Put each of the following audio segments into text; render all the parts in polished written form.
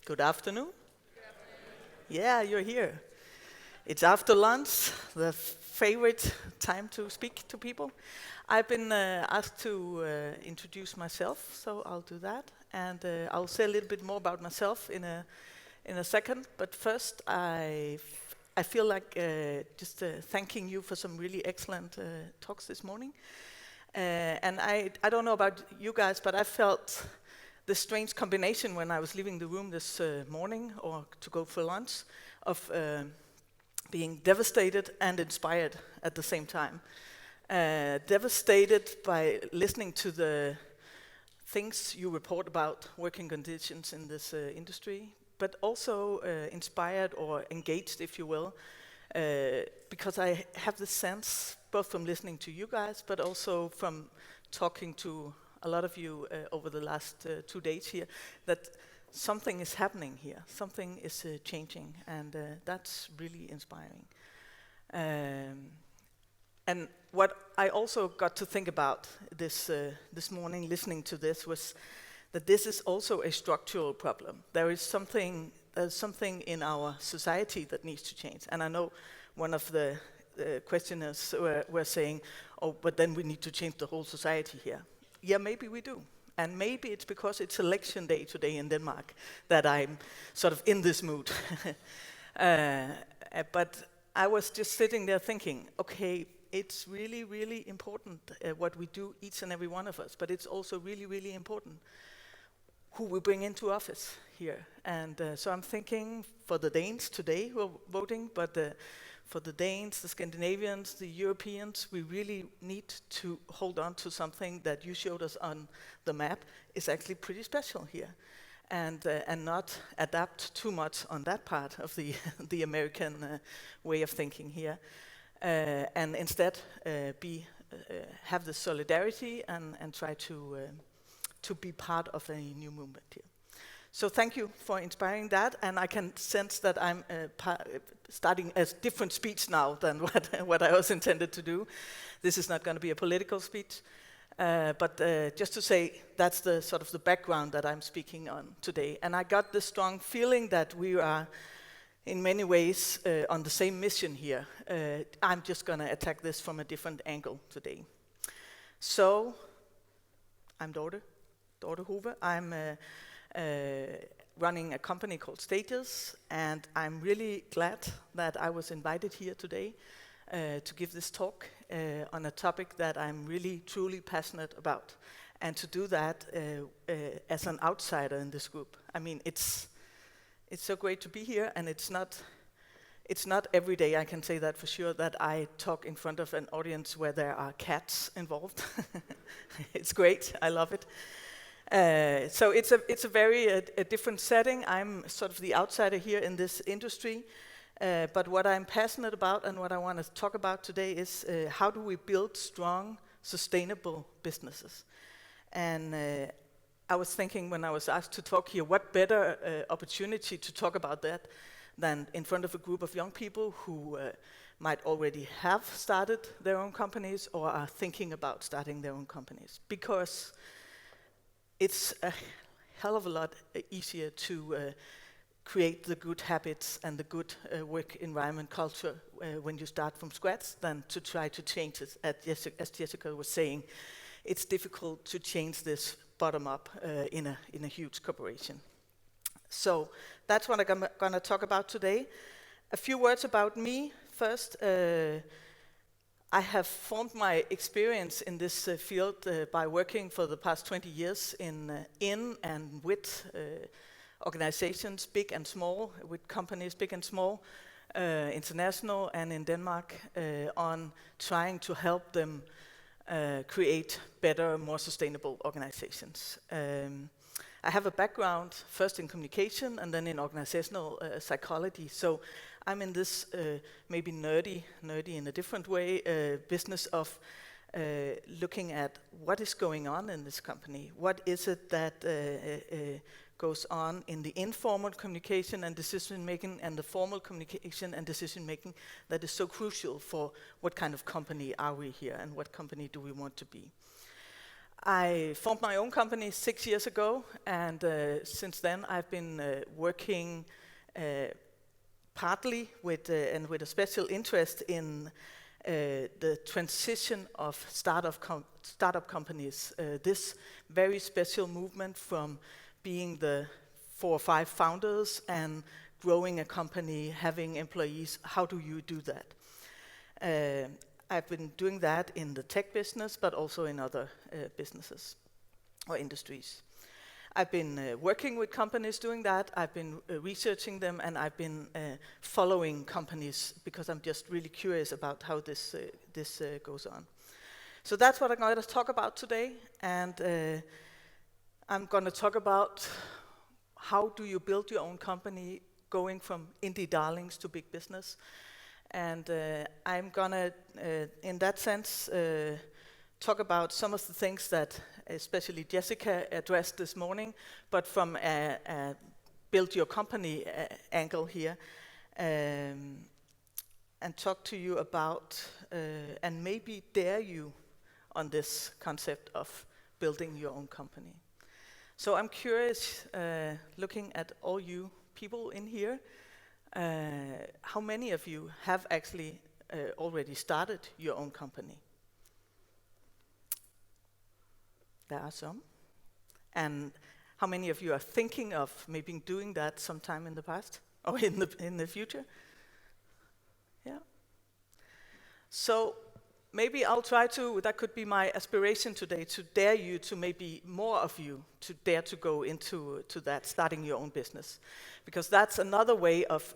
Good afternoon. Yeah, you're here. It's after lunch, the favorite time to speak to people. I've been asked to introduce myself, so I'll do that. And I'll say a little bit more about myself in a second. But first, I feel like just thanking you for some really excellent talks this morning. And I don't know about you guys, but I felt this strange combination when I was leaving the room this morning or to go for lunch of being devastated and inspired at the same time. Devastated by listening to the things you report about working conditions in this industry, but also inspired or engaged, if you will, because I have the sense, both from listening to you guys, but also from talking to a lot of you over the last 2 days here, that something is happening here, something is changing, and that's really inspiring. And what I also got to think about this morning, listening to this, was that this is also a structural problem. There's something in our society that needs to change. And I know one of the questioners were saying, oh, but then we need to change the whole society here. Yeah, maybe we do. And maybe it's because it's election day today in Denmark that I'm sort of in this mood. But I was just sitting there thinking, okay, it's really, really important what we do, each and every one of us, but it's also really, really important who we bring into office here. And so I'm thinking for the Danes today who are voting, but for the Danes, the Scandinavians, the Europeans, we really need to hold on to something that you showed us on the map is actually pretty special here. And not adapt too much on that part of the American way of thinking here. And instead have the solidarity and try to be part of a new movement here. So thank you for inspiring that, and I can sense that I'm starting a different speech now than what I was intended to do. This is not going to be a political speech, but just to say that's the sort of the background that I'm speaking on today. And I got the strong feeling that we are in many ways on the same mission here. I'm just going to attack this from a different angle today. So, I'm Dorthe Hove. I'm running a company called Stages, and I'm really glad that I was invited here today to give this talk on a topic that I'm really, truly passionate about, and to do that as an outsider in this group. I mean, it's so great to be here, and it's not every day, I can say that for sure, that I talk in front of an audience where there are cats involved. It's great, I love it. So it's a very different setting. I'm sort of the outsider here in this industry, but what I'm passionate about and what I want to talk about today is how do we build strong, sustainable businesses. And I was thinking when I was asked to talk here, what better opportunity to talk about that than in front of a group of young people who might already have started their own companies or are thinking about starting their own companies. Because it's a hell of a lot easier to create the good habits and the good work environment culture when you start from scratch than to try to change it. As Jessica was saying, it's difficult to change this bottom up in a huge corporation. So that's what I'm going to talk about today. A few words about me first. I have formed my experience in this field by working for the past 20 years in and with organizations, big and small, with companies big and small, international and in Denmark, on trying to help them create better, more sustainable organizations. I have a background first in communication and then in organizational psychology, so I'm in this maybe nerdy in a different way, business of looking at what is going on in this company. What is it that goes on in the informal communication and decision making and the formal communication and decision making that is so crucial for what kind of company are we here and what company do we want to be. I formed my own company 6 years ago, and since then I've been working partly with and with a special interest in the transition of startup companies. This very special movement from being the 4 or 5 founders and growing a company, having employees. How do you do that? I've been doing that in the tech business, but also in other businesses or industries. I've been working with companies doing that. I've been researching them, and I've been following companies because I'm just really curious about how this goes on. So that's what I'm going to talk about today, and I'm going to talk about how do you build your own company, going from indie darlings to big business. And I'm gonna, in that sense, talk about some of the things that especially Jessica addressed this morning, but from a build your company angle here, and talk to you about, and maybe dare you on this concept of building your own company. So I'm curious, looking at all you people in here, how many of you have actually already started your own company? There are some. And how many of you are thinking of maybe doing that sometime in the past or in the future? Yeah. So maybe I'll try to, that could be my aspiration today, to dare you, to maybe more of you, to dare to go into that, starting your own business. Because that's another way of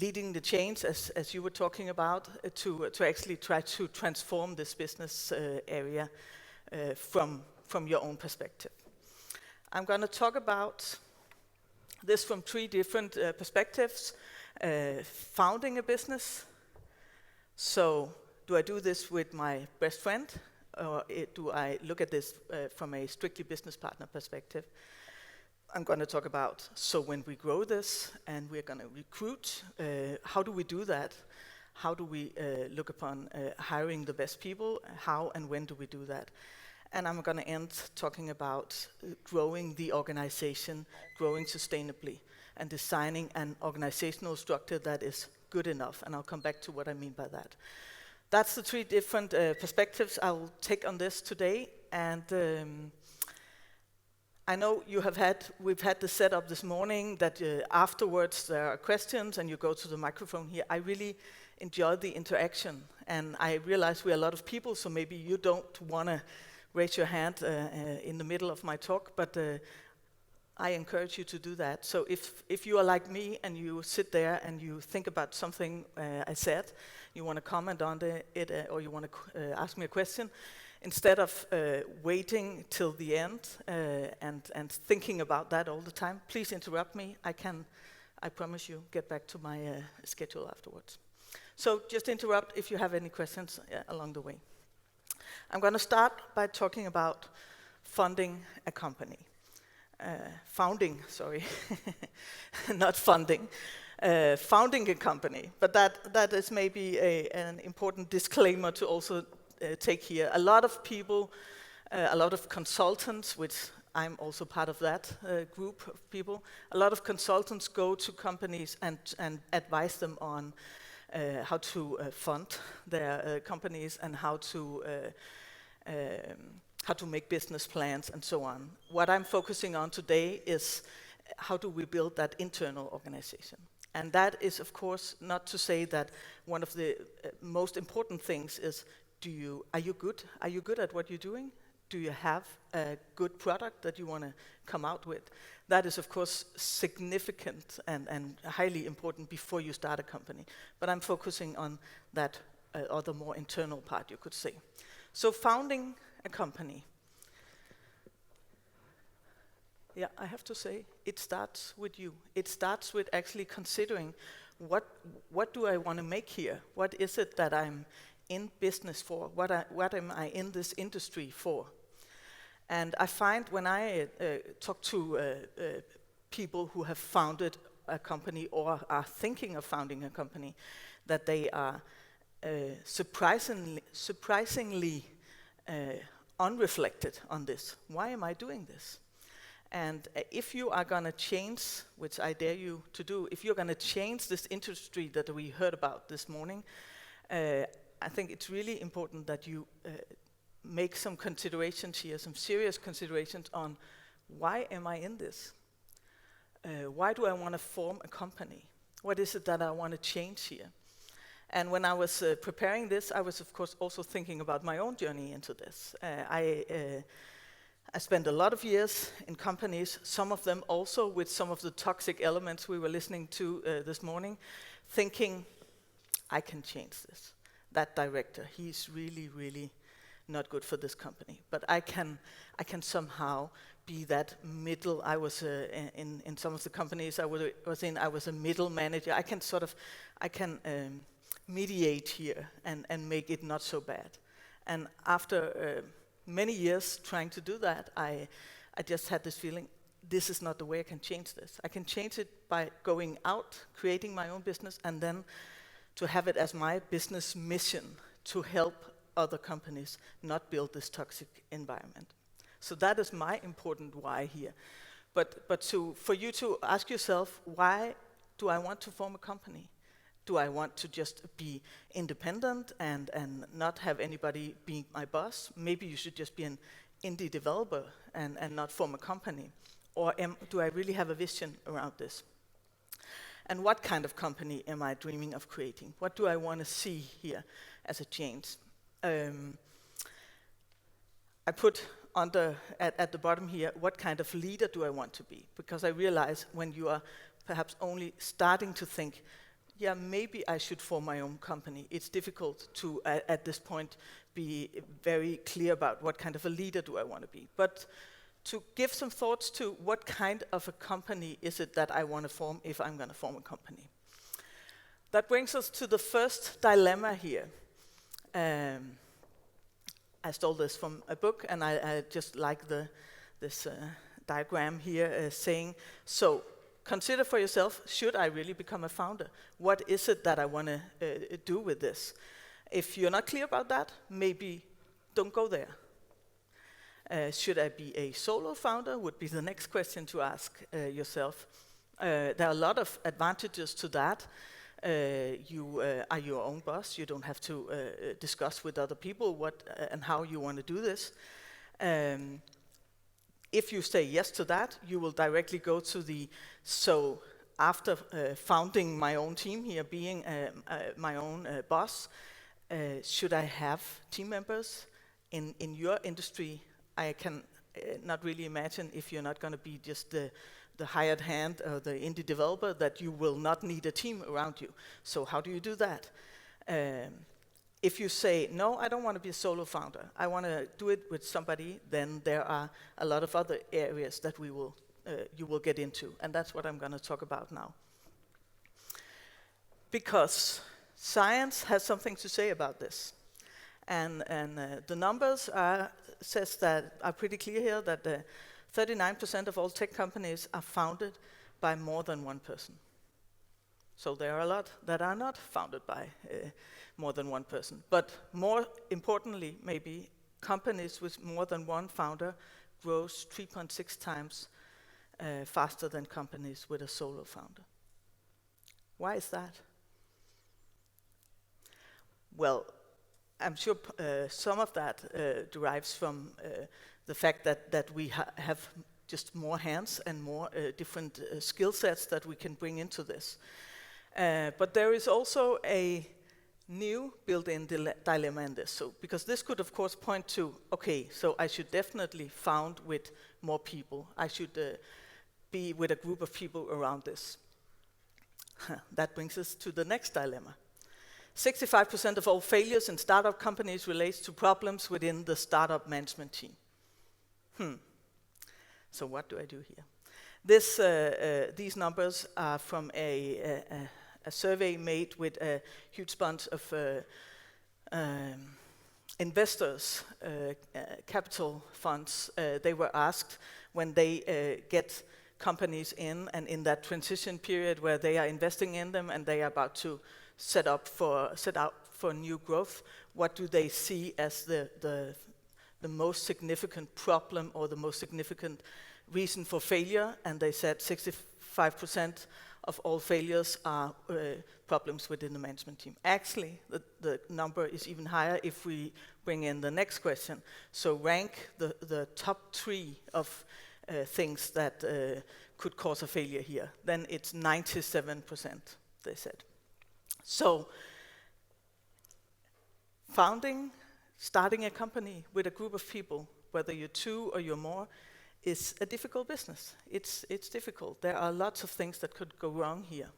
leading the change, as you were talking about, to actually try to transform this business area from your own perspective. I'm going to talk about this from 3 different perspectives. Founding a business. So, do I do this with my best friend, or do I look at this from a strictly business partner perspective? I'm going to talk about, so when we grow this and we're going to recruit, how do we do that? How do we look upon hiring the best people? How and when do we do that? And I'm going to end talking about growing the organization, growing sustainably, and designing an organizational structure that is good enough. And I'll come back to what I mean by that. That's the 3 different perspectives I'll take on this today. And I know we've had the setup this morning that afterwards there are questions and you go to the microphone here. I really enjoy the interaction, and I realize we're a lot of people, so maybe you don't want to raise your hand in the middle of my talk, but I encourage you to do that. So if you are like me and you sit there and you think about something I said, you want to comment on it, or you want to ask me a question, instead of waiting till the end and thinking about that all the time, please interrupt me. I promise you, get back to my schedule afterwards. So just interrupt if you have any questions along the way. I'm going to start by talking about funding a company. Founding, sorry, not funding. Founding a company, but that is maybe an important disclaimer to also take here. A lot of people, a lot of consultants, which I'm also part of that group of people, a lot of consultants go to companies and advise them on how to fund their companies and how to make business plans and so on. What I'm focusing on today is how do we build that internal organization. And that is, of course, not to say that one of the most important things is, are you good? Are you good at what you're doing? Do you have a good product that you want to come out with? That is, of course, significant and highly important before you start a company. But I'm focusing on that other more internal part, you could say. So founding a company. Yeah, I have to say, it starts with you. It starts with actually considering what do I want to make here? What is it that I'm in business for? What am I in this industry for? And I find when I talk to people who have founded a company or are thinking of founding a company, that they are surprisingly unreflected on this. Why am I doing this? And if you are going to change, which I dare you to do, if you're going to change this industry that we heard about this morning, I think it's really important that you make some considerations here, some serious considerations on why am I in this? Why do I want to form a company? What is it that I want to change here? And when I was preparing this, I was of course also thinking about my own journey into this. I spent a lot of years in companies, some of them also with some of the toxic elements we were listening to this morning, thinking, I can change this. That director, he's really, really not good for this company. But I can somehow be that middle. I was in some of the companies I was in, I was a middle manager. I can mediate here and make it not so bad. And after many years trying to do that, I just had this feeling, this is not the way I can change this. I can change it by going out, creating my own business, and then to have it as my business mission to help other companies not build this toxic environment. So that is my important why here. But for you to ask yourself, why do I want to form a company? Do I want to just be independent and not have anybody being my boss? Maybe you should just be an indie developer and not form a company. Or do I really have a vision around this? And what kind of company am I dreaming of creating? What do I want to see here as a change? I put at the bottom here, what kind of leader do I want to be? Because I realize when you are perhaps only starting to think, yeah, maybe I should form my own company. It's difficult to, at this point, be very clear about what kind of a leader do I want to be. But to give some thoughts to what kind of a company is it that I want to form if I'm going to form a company. That brings us to the first dilemma here. I stole this from a book, and I just like this diagram here saying, so consider for yourself, should I really become a founder? What is it that I want to do with this? If you're not clear about that, maybe don't go there. Should I be a solo founder would be the next question to ask yourself. There are a lot of advantages to that. You are your own boss. You don't have to discuss with other people what and how you want to do this. If you say yes to that, you will directly go to so after founding my own team here, being my own boss, should I have team members? In your industry, I can not really imagine if you're not going to be just the hired hand or the indie developer that you will not need a team around you. So how do you do that? If you say, no, I don't want to be a solo founder, I want to do it with somebody, then there are a lot of other areas that you will get into, and that's what I'm going to talk about now. Because science has something to say about this. And the numbers are pretty clear here that 39% of all tech companies are founded by more than one person. So there are a lot that are not founded by more than one person. But more importantly, maybe, companies with more than one founder grows 3.6 times faster than companies with a solo founder. Why is that? Well, I'm sure some of that derives from the fact that we have just more hands and more different skill sets that we can bring into this. But there is also a new built-in dilemma in this. So, because this could, of course, point to, okay, so I should definitely found with more people. I should be with a group of people around this. That brings us to the next dilemma. 65% of all failures in startup companies relates to problems within the startup management team. So what do I do here? These numbers are from a survey made with a huge bunch of investors, capital funds. They were asked when they get companies in, and in that transition period where they are investing in them and they are about to set out for new growth, what do they see as the the most significant problem or the most significant reason for failure, and they said 65% of all failures are problems within the management team. Actually, the number is even higher if we bring in the next question. So rank the top 3 of things that could cause a failure here. Then it's 97%, they said. So starting a company with a group of people, whether you're 2 or you're more, is a difficult business. It's difficult. There are lots of things that could go wrong here.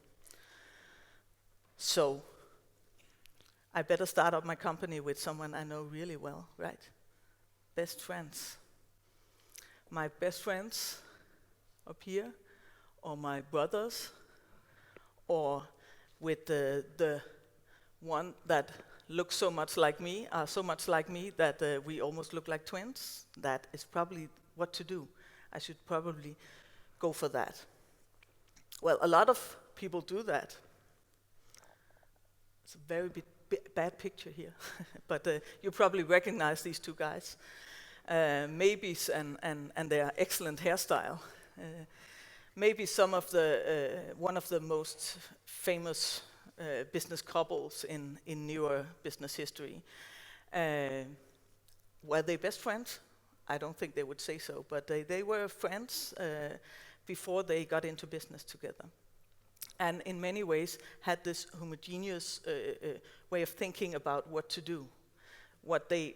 So I better start up my company with someone I know really well, right? Best friends. My best friends up here, or my brothers, or with the one that looks so much like me, are so much like me that we almost look like twins. That is probably what to do. I should probably go for that. Well, a lot of people do that. It's a very bad picture here, but you probably recognize these 2 guys. Maybe, and their excellent hairstyle. Maybe some of one of the most famous business couples in newer business history. Were they best friends? I don't think they would say so, but they were friends before they got into business together. And in many ways had this homogeneous way of thinking about what to do. What they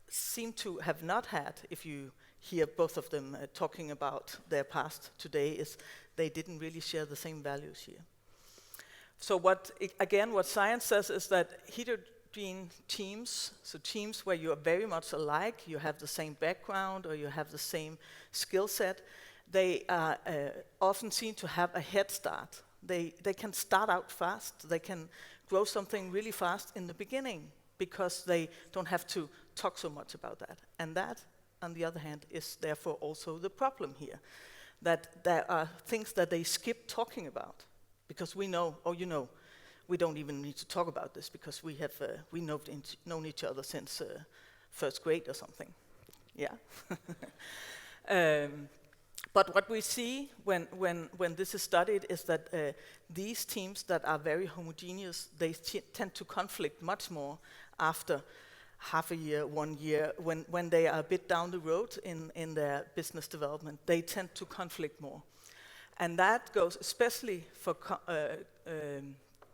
seem to have not had, if you hear both of them talking about their past today, is they didn't really share the same values here. So what science says is that heterogene teams, so teams where you are very much alike, you have the same background or you have the same skill set, they are often seen to have a head start. They can start out fast, they can grow something really fast in the beginning because they don't have to talk so much about that. And that, on the other hand, is therefore also the problem here, that there are things that they skip talking about because we know, we don't even need to talk about this because we have known each other since first grade or something. Yeah. But what we see when this is studied is that these teams that are very homogeneous, they tend to conflict much more after half a year, 1 year, when they are a bit down the road in their business development, they tend to conflict more. And that goes especially for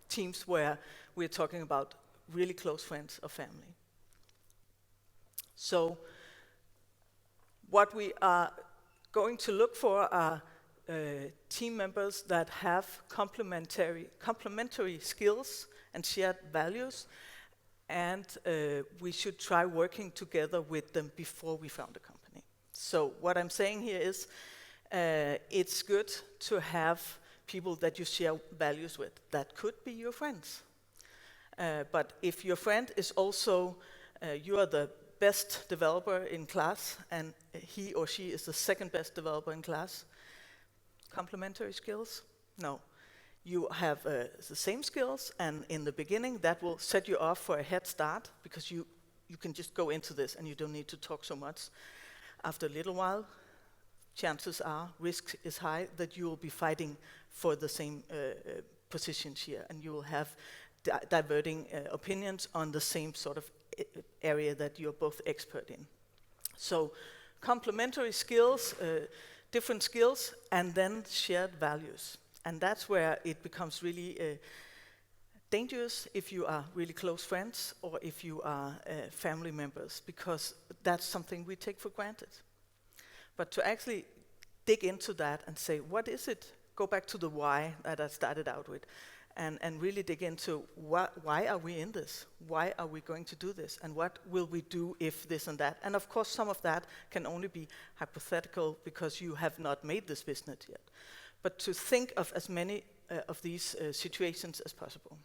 teams where we're talking about really close friends or family. So what we are going to look for are team members that have complementary skills and shared values, and we should try working together with them before we found a company. So what I'm saying here is it's good to have people that you share values with. That could be your friends. But if your friend is also, you are the best developer in class and he or she is the second best developer in class, complementary skills? No. You have the same skills, and in the beginning that will set you off for a head start because you can just go into this and you don't need to talk so much. After a little while, chances are, risk is high, that you will be fighting for the same positions here, and you will have diverting opinions on the same sort of area that you're both expert in. So complementary skills, different skills, and then shared values. And that's where it becomes really dangerous if you are really close friends or if you are family members, because that's something we take for granted. But to actually dig into that and say, what is it? Go back to the why that I started out with, and really dig into why are we in this? Why are we going to do this? And what will we do if this and that? And of course, some of that can only be hypothetical because you have not made this business yet. But to think of as many of these situations as possible.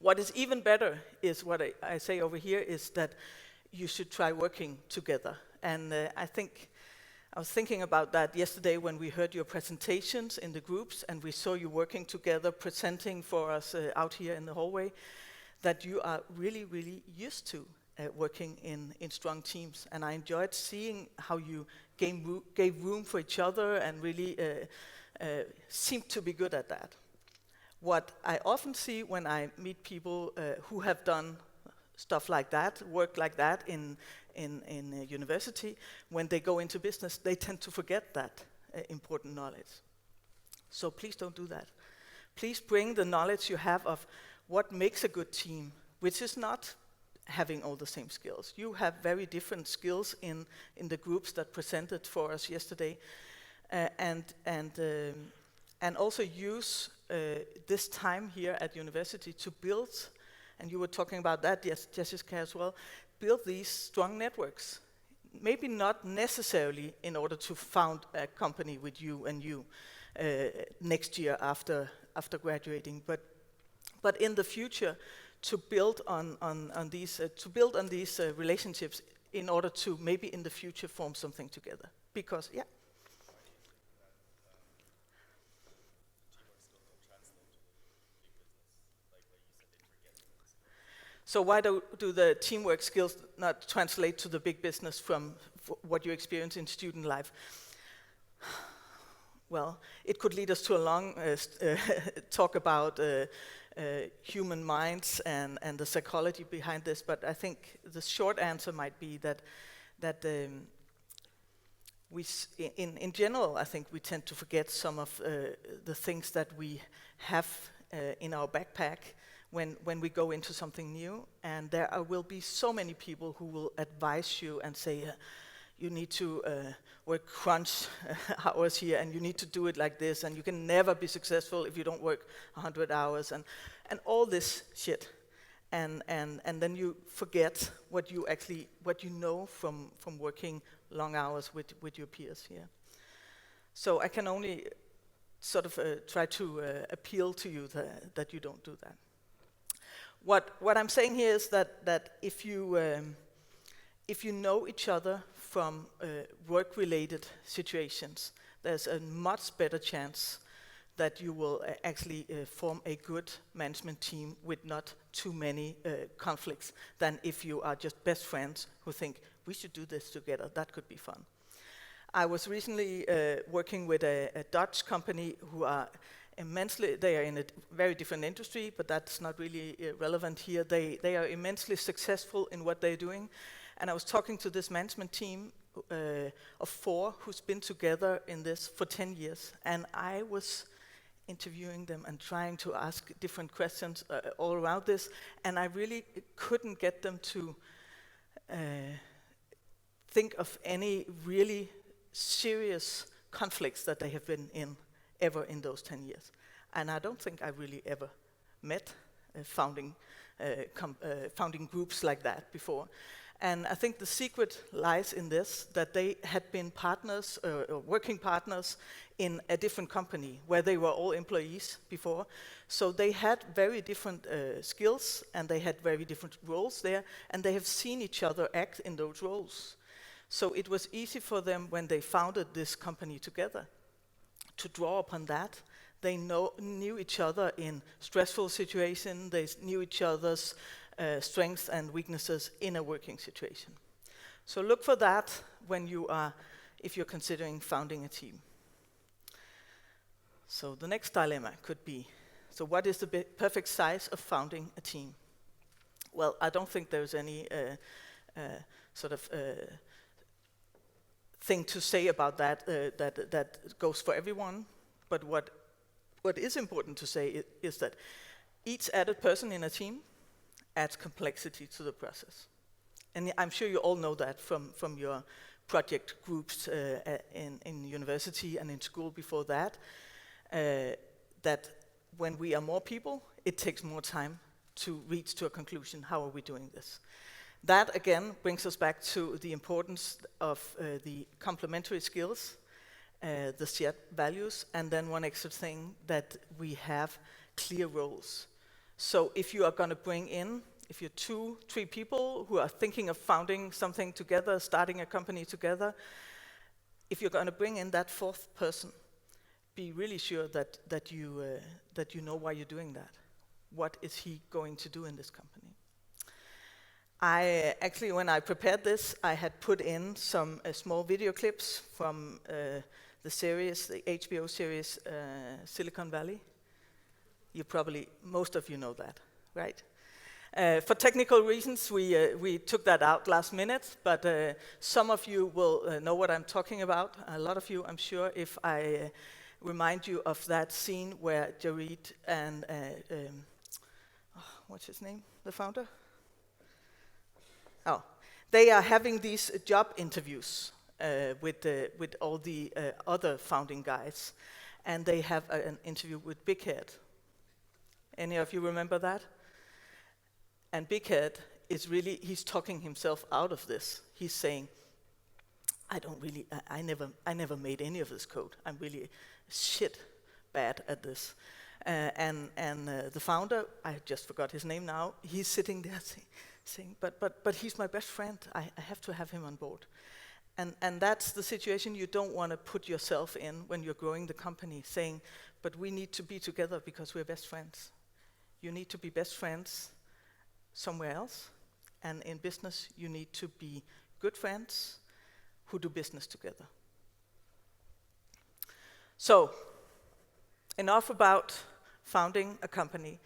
What is even better is what I say over here is that you should try working together. And I was thinking about that yesterday when we heard your presentations in the groups and we saw you working together, presenting for us out here in the hallway, that you are really, really used to working in strong teams. And I enjoyed seeing how you gave room for each other and really seemed to be good at that. What I often see when I meet people who have done stuff like that, work like that in university, when they go into business, they tend to forget that important knowledge. So please don't do that. Please bring the knowledge you have of what makes a good team, which is not having all the same skills. You have very different skills in the groups that presented for us yesterday, and also use this time here at university to build, and you were talking about that, yes, Jessica as well, build these strong networks. Maybe not necessarily in order to found a company with you and you next year after graduating, but in the future to build on these relationships in order to maybe in the future form something together. Because So why do the teamwork skills not translate to the big business from what you experience in student life? Well, it could lead us to a long talk about human minds and the psychology behind this, but I think the short answer might be that in general, I think we tend to forget some of the things that we have in our backpack when we go into something new, and there will be so many people who will advise you and say, you need to work crunch hours here, and you need to do it like this, and you can never be successful if you don't work 100 hours, and all this shit. And then you forget what you know from working long hours with your peers here. So I can only sort of try to appeal to you that you don't do that. What I'm saying here is that if you know each other from work-related situations, there's a much better chance that you will actually form a good management team with not too many conflicts than if you are just best friends who think, we should do this together, that could be fun. I was recently working with a Dutch company who are they are in a very different industry, but that's not really relevant here. They are immensely successful in what they're doing. And I was talking to this management team of 4 who's been together in this for 10 years. And I was interviewing them and trying to ask different questions all around this. And I really couldn't get them to think of any really serious conflicts that they have been in ever in those 10 years. And I don't think I really ever met founding groups like that before. And I think the secret lies in this, that they had been partners, or working partners in a different company where they were all employees before. So they had very different skills, and they had very different roles there, and they have seen each other act in those roles. So it was easy for them when they founded this company together to draw upon that. They knew each other in stressful situations. They knew each other's strengths and weaknesses in a working situation. So look for that if you're considering founding a team. So the next dilemma could be, so what is the perfect size of founding a team? Well, I don't think there's any thing to say about that that goes for everyone. But what is important to say is that each added person in a team adds complexity to the process. And I'm sure you all know that from your project groups in university and in school before that, that when we are more people, it takes more time to reach to a conclusion. How are we doing this? That, again, brings us back to the importance of the complementary skills, the shared values, and then one extra thing, that we have clear roles. So if you are going to bring in, if you're 2, 3 people who are thinking of founding something together, starting a company together, if you're going to bring in that 4th person, be really sure that you know why you're doing that. What is he going to do in this company? Actually, when I prepared this, I had put in some small video clips from the series, the HBO series Silicon Valley. Most of you know that, right? For technical reasons, we took that out last minute, but some of you will know what I'm talking about. A lot of you, I'm sure, if I remind you of that scene where Jared and, what's his name, the founder? Oh, they are having these job interviews with all the other founding guys, and they have an interview with Big Head. Any of you remember that? And Big Head is really, he's talking himself out of this. He's saying, I never made any of this code. I'm really shit bad at this. And the founder, I just forgot his name now, he's sitting there saying, but he's my best friend. I have to have him on board. And that's the situation you don't want to put yourself in when you're growing the company, saying, but we need to be together because we're best friends. You need to be best friends somewhere else. And in business, you need to be good friends who do business together. So, enough about founding a company.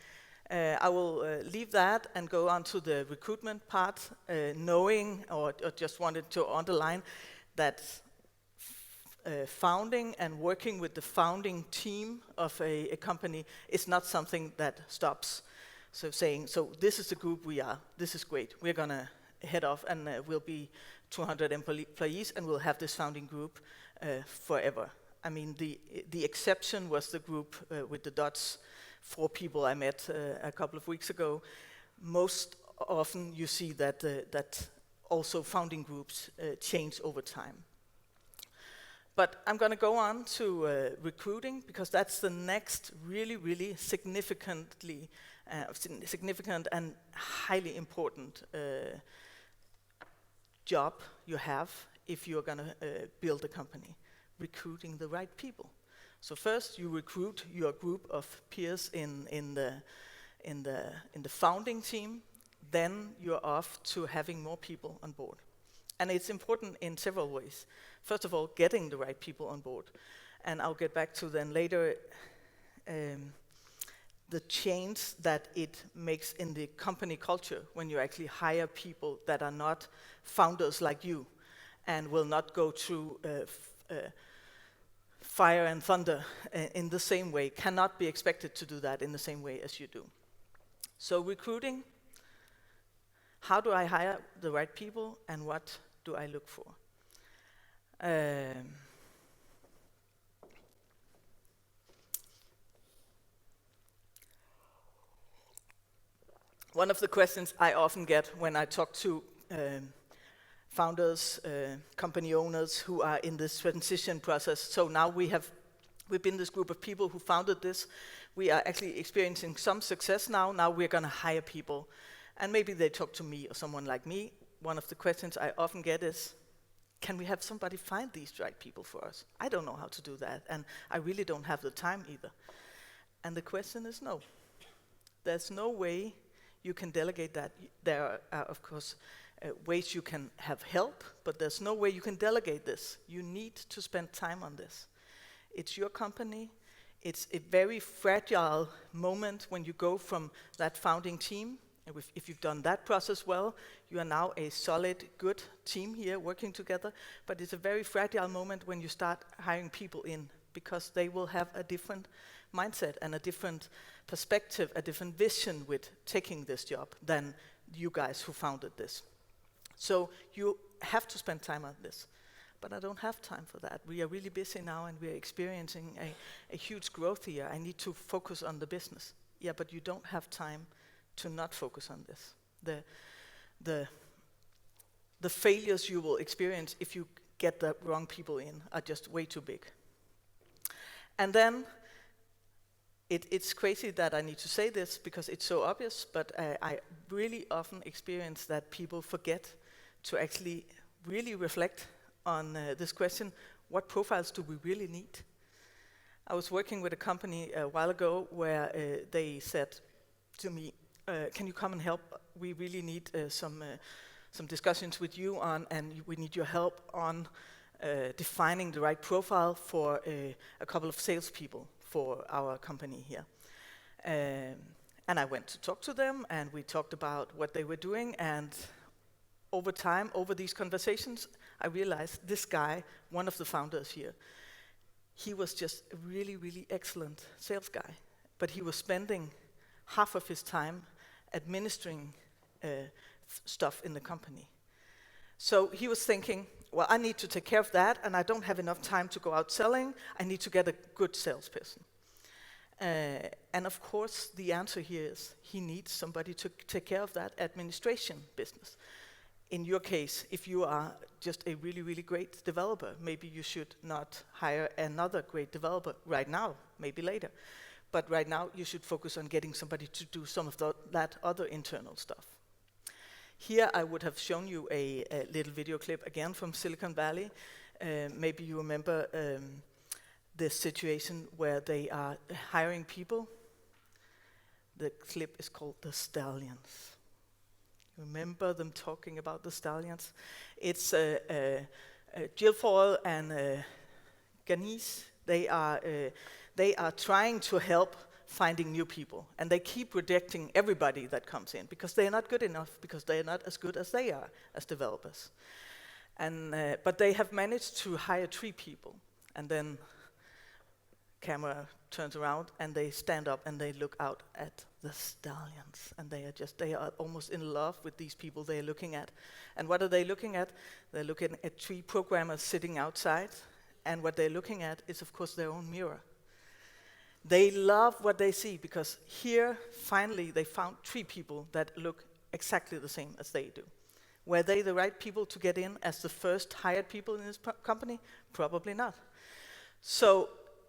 I will leave that and go on to the recruitment part, knowing, or just wanted to underline, that founding and working with the founding team of a company is not something that stops. So saying, so this is the group we are, this is great, we're going to head off and we'll be 200 employees and we'll have this founding group forever. I mean, the exception was the group with the Dutch 4 people I met a couple of weeks ago. Most often you see that that also founding groups change over time. But I'm going to go on to recruiting, because that's the next really significant and highly important job you have if you're going to build a company, recruiting the right people. So first you recruit your group of peers in the founding team, then you're off to having more people on board. And it's important in several ways. First of all, getting the right people on board. And I'll get back to then later the change that it makes in the company culture when you actually hire people that are not founders like you and will not go through fire and thunder in the same way, cannot be expected to do that in the same way as you do. So recruiting, how do I hire the right people and what do I look for? One of the questions I often get when I talk to founders, company owners who are in this transition process. So now we've been this group of people who founded this. We are actually experiencing some success now. Now we're going to hire people. And maybe they talk to me or someone like me. One of the questions I often get is, can we have somebody find these right people for us? I don't know how to do that, and I really don't have the time either. And the question is no. There's no way you can delegate that. There are, of course, ways you can have help, but there's no way you can delegate this. You need to spend time on this. It's your company. It's a very fragile moment when you go from that founding team. If you've done that process well, you are now a solid, good team here working together. But it's a very fragile moment when you start hiring people in, because they will have a different mindset and a different perspective, a different vision with taking this job than you guys who founded this. So you have to spend time on this. But I don't have time for that. We are really busy now and we are experiencing a huge growth here. I need to focus on the business. Yeah, but you don't have time to not focus on this. The failures you will experience if you get the wrong people in are just way too big. And then it's crazy that I need to say this because it's so obvious, but I really often experience that people forget to actually really reflect on this question: what profiles do we really need? I was working with a company a while ago where they said to me, can you come and help? We really need some discussions with you on, and we need your help on defining the right profile for a couple of salespeople for our company here. And I went to talk to them, and we talked about what they were doing, and over time, over these conversations, I realized this guy, one of the founders here, he was just a really, really excellent sales guy, but he was spending half of his time administering stuff in the company. So he was thinking, well, I need to take care of that, and I don't have enough time to go out selling. I need to get a good salesperson. And of course, the answer here is he needs somebody to take care of that administration business. In your case, if you are just a really, really great developer, maybe you should not hire another great developer right now, maybe later. But right now, you should focus on getting somebody to do some of that other internal stuff. Here, I would have shown you a little video clip again from Silicon Valley. Maybe you remember this situation where they are hiring people. The clip is called The Stallions. Remember them talking about the stallions? It's Guilfoyle and Ganesh. They are trying to help finding new people, and they keep rejecting everybody that comes in because they are not good enough, because they are not as good as they are as developers. And but they have managed to hire 3 people, and then camera turns around and they stand up and they look out at the stallions, and they are almost in love with these people they are looking at. And what are they looking at? They're looking at 3 programmers sitting outside, and what they're looking at is, of course, their own mirror. They love what they see because here, finally, they found 3 people that look exactly the same as they do. Were they the right people to get in as the first hired people in this company? Probably not. So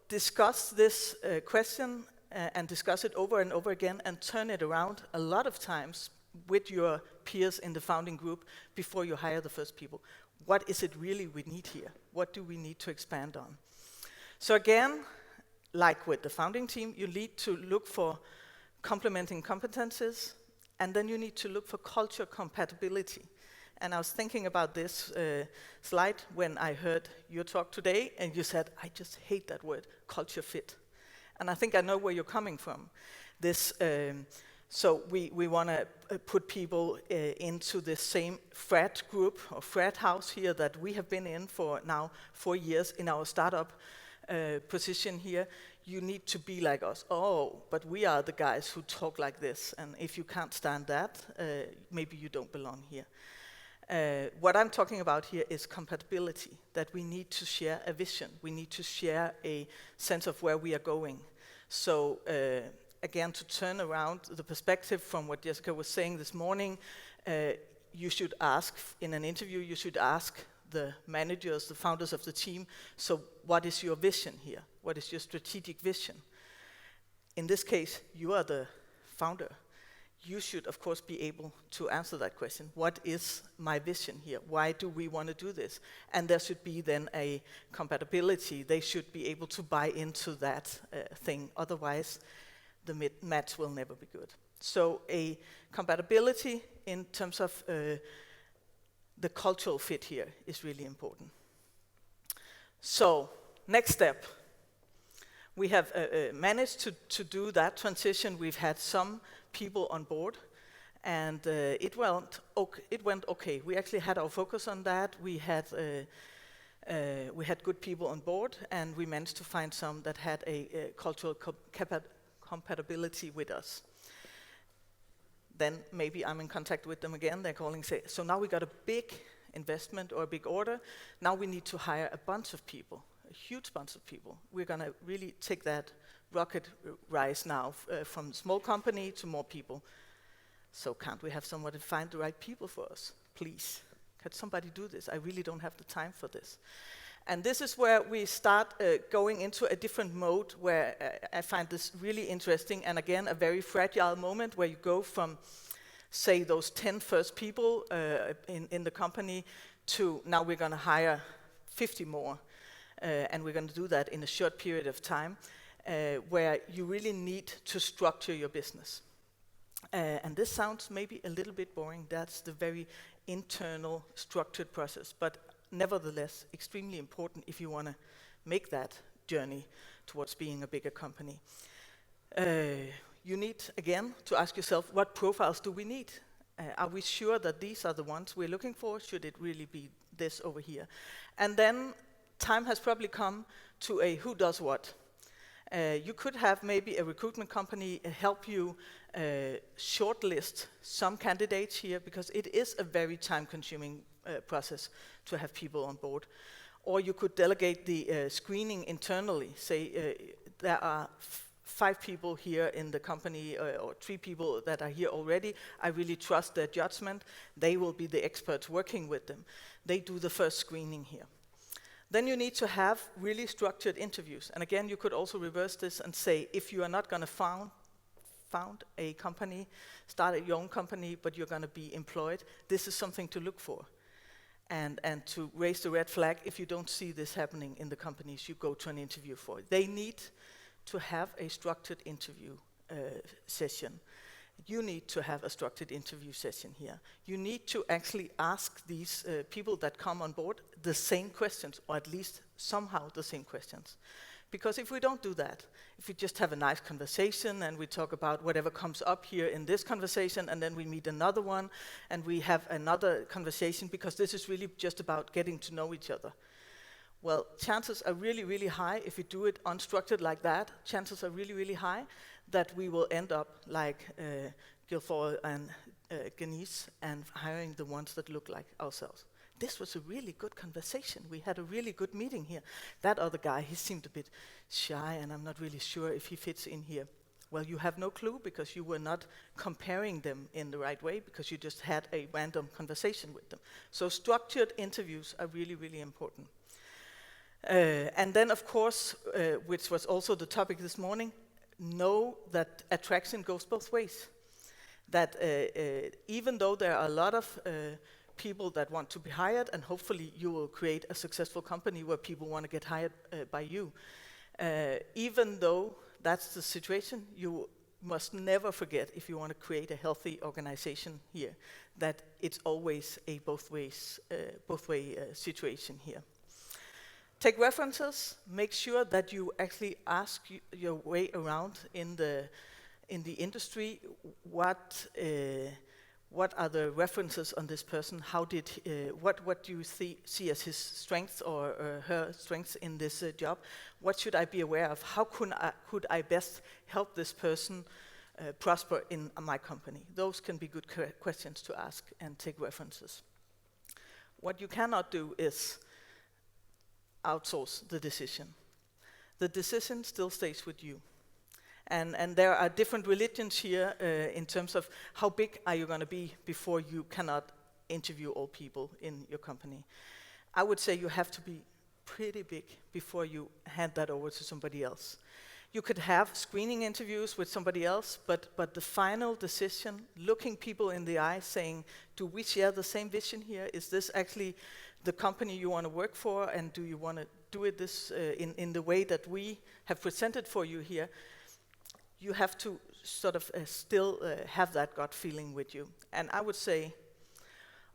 discuss this question and discuss it over and over again and turn it around a lot of times with your peers in the founding group before you hire the first people. What is it really we need here? What do we need to expand on? So again, like with the founding team, you need to look for complementing competences, and then you need to look for culture compatibility. And I was thinking about this slide when I heard your talk today, and you said, I just hate that word, culture fit. And I think I know where you're coming from. This, so we want to put people into the same frat group or frat house here that we have been in for now 4 years in our startup position here. You need to be like us. Oh, but we are the guys who talk like this. And if you can't stand that, maybe you don't belong here. What I'm talking about here is compatibility, that we need to share a vision. We need to share a sense of where we are going. So again, to turn around the perspective from what Jessica was saying this morning, you should ask, in an interview, you should ask the managers, the founders of the team, so what is your vision here? What is your strategic vision? In this case, you are the founder. You should, of course, be able to answer that question. What is my vision here? Why do we want to do this? And there should be then a compatibility. They should be able to buy into that thing. Otherwise, the match will never be good. So a compatibility in terms of the cultural fit here is really important. So, next step. We have managed to do that transition. We've had some people on board, and it went okay. We actually had our focus on that. We had good people on board, and we managed to find some that had a cultural compatibility with us. Then maybe I'm in contact with them again. They're calling, say, so now we got a big investment or a big order. Now we need to hire a bunch of people, a huge bunch of people. We're going to really take that rocket rise now from small company to more people. So can't we have somebody find the right people for us? Please, can somebody do this? I really don't have the time for this. And this is where we start going into a different mode where I find this really interesting, and again, a very fragile moment where you go from, say, those 10 first people in the company to now we're going to hire 50 more, and we're going to do that in a short period of time, where you really need to structure your business. And this sounds maybe a little bit boring. That's the very internal, structured process, but nevertheless, extremely important if you want to make that journey towards being a bigger company. You need, again, to ask yourself, what profiles do we need? Are we sure that these are the ones we're looking for? Should it really be this over here? And then time has probably come to a who does what. You could have maybe a recruitment company help you shortlist some candidates here, because it is a very time-consuming process to have people on board. Or you could delegate the screening internally. Say there are 5 people here in the company, or 3 people that are here already. I really trust their judgment. They will be the experts working with them. They do the first screening here. Then you need to have really structured interviews. And again, you could also reverse this and say, if you are not going to found a company, start your own company, but you're going to be employed, this is something to look for. And to raise the red flag, if you don't see this happening in the companies you go to an interview for. They need to have a structured interview session. You need to have a structured interview session here. You need to actually ask these people that come on board the same questions, or at least somehow the same questions. Because if we don't do that, if we just have a nice conversation and we talk about whatever comes up here in this conversation, and then we meet another one and we have another conversation, because this is really just about getting to know each other. Well, chances are really, really high, if we do it unstructured like that, chances are really, really high that we will end up like Guilford and Genise, and hiring the ones that look like ourselves. This was a really good conversation. We had a really good meeting here. That other guy, he seemed a bit shy, and I'm not really sure if he fits in here. Well, you have no clue, because you were not comparing them in the right way, because you just had a random conversation with them. So structured interviews are really, really important. And then, of course, which was also the topic this morning, know that attraction goes both ways. That even though there are a lot of people that want to be hired, and hopefully you will create a successful company where people want to get hired by you, even though that's the situation, you must never forget, if you want to create a healthy organization here, that it's always a both-way situation here. Take references. Make sure that you actually ask your way around in the industry. What are the references on this person? How did what do you see as his strengths or her strengths in this job? What should I be aware of? How could I best help this person prosper in my company? Those can be good questions to ask, and take references. What you cannot do is outsource the decision. The decision still stays with you. And there are different religions here in terms of how big are you going to be before you cannot interview all people in your company. I would say you have to be pretty big before you hand that over to somebody else. You could have screening interviews with somebody else, but the final decision, looking people in the eye, saying, do we share the same vision here? Is this actually the company you want to work for, and do you want to do it this in the way that we have presented for you here? You have to sort of still have that gut feeling with you. And I would say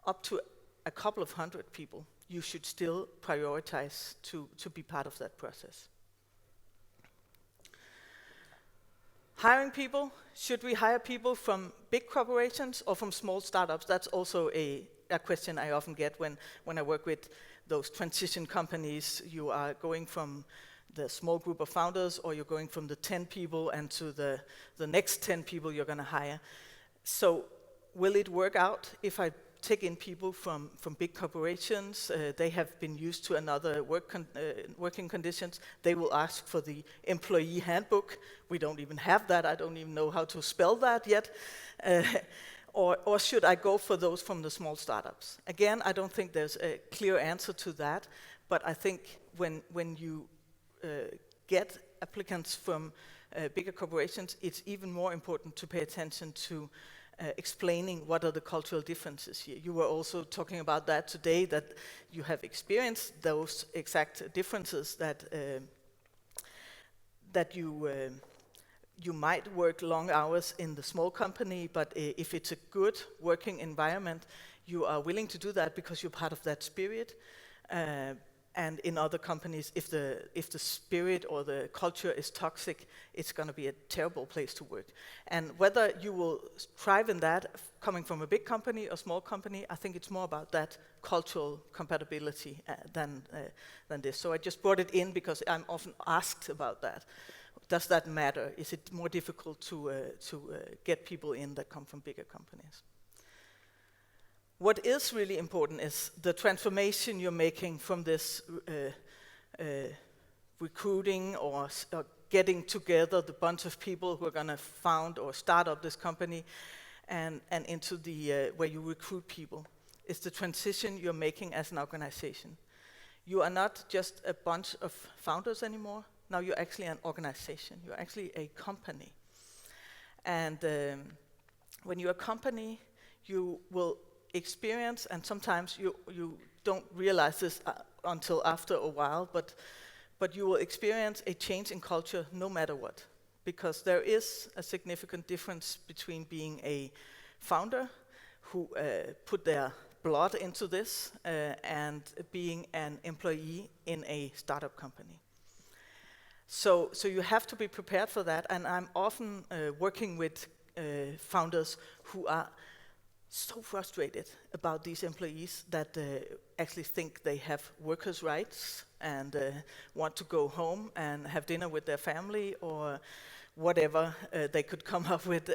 up to a couple of hundred people, you should still prioritize to be part of that process. Hiring people, should we hire people from big corporations or from small startups? That's also a question I often get when I work with those transition companies. You are going from the small group of founders, or you're going from the 10 people and to the next 10 people you're going to hire. So will it work out if I take in people from big corporations? They have been used to another working conditions. They will ask for the employee handbook. We don't even have that. I don't even know how to spell that yet. Or should I go for those from the small startups? Again, I don't think there's a clear answer to that, but I think when you get applicants from bigger corporations, it's even more important to pay attention to explaining what are the cultural differences here. You were also talking about that today, that you have experienced those exact differences that you might work long hours in the small company, but if it's a good working environment, you are willing to do that because you're part of that spirit. And in other companies, if the spirit or the culture is toxic, it's going to be a terrible place to work. And whether you will thrive in that, coming from a big company or small company, I think it's more about that cultural compatibility than this. So I just brought it in because I'm often asked about that. Does that matter? Is it more difficult to get people in that come from bigger companies? What is really important is the transformation you're making from this recruiting or getting together the bunch of people who are going to found or start up this company and into the where you recruit people. It's the transition you're making as an organization. You are not just a bunch of founders anymore. Now you're actually an organization. You're actually a company. And when you're a company, you will experience, and sometimes you don't realize this until after a while, but you will experience a change in culture no matter what. Because there is a significant difference between being a founder who put their blood into this and being an employee in a startup company. So you have to be prepared for that, and I'm often working with founders who are so frustrated about these employees that actually think they have workers' rights and want to go home and have dinner with their family or whatever they could come up with.